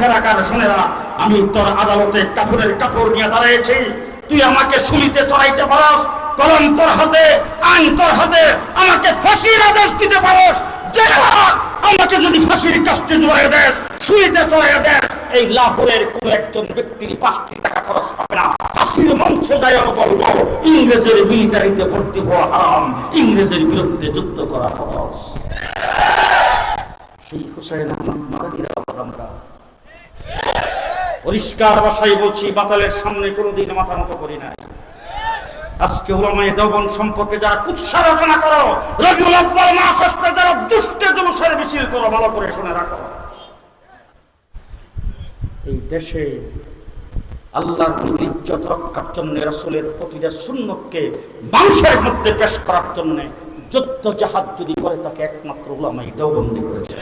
চেহারা কার শুনে না, আমি তোর আদালতে কাফনের কাপড় নিয়ে দাঁড়িয়েছি, তুই আমাকে শুলিতে চড়াইতে পারস, কলম তোর হাতে, আইন তোর হাতে, আমাকে ফাঁসির আদেশ দিতে পারস, আমাকে যদি ফাঁসির কাস্টে জড়াই দেশ, শুলিতে চড়াই দেশ, এই লাহোরের কোন একজন ব্যক্তির 5 টাকা খরচ পাবে না। ফাঁসির মঞ্চে যায় বলবো ইংরেজের মিলিটারিতে ভর্তি হওয়া হারাম, ইংরেজের বিরুদ্ধে যুদ্ধ করা ফরজ। সেই হুসাইন আহমদ মাদানির আমরা পরিষ্কার ভাষায় বলছি, বাতালের সামনে কোনোদিন মাথা নত করি নাই। আজকে উলামায়ে দেওবন্দ সম্পর্কে যারা কুৎসা রচনা করো, রবিউল আউয়াল মাস আসলে যারা দুষ্ট জুলুসের মিছিল করো, ভালো করে শুনে রাখো, এই দেশে আল্লাহর ইজ্জত রক্ষার জন্য, রাসূলের প্রতিটা সুন্নতকে মানুষের মধ্যে পেশ করার জন্য যুদ্ধ জাহাজ যদি করে, তাকে একমাত্র উলামায়ে দেওবন্দি করেছে।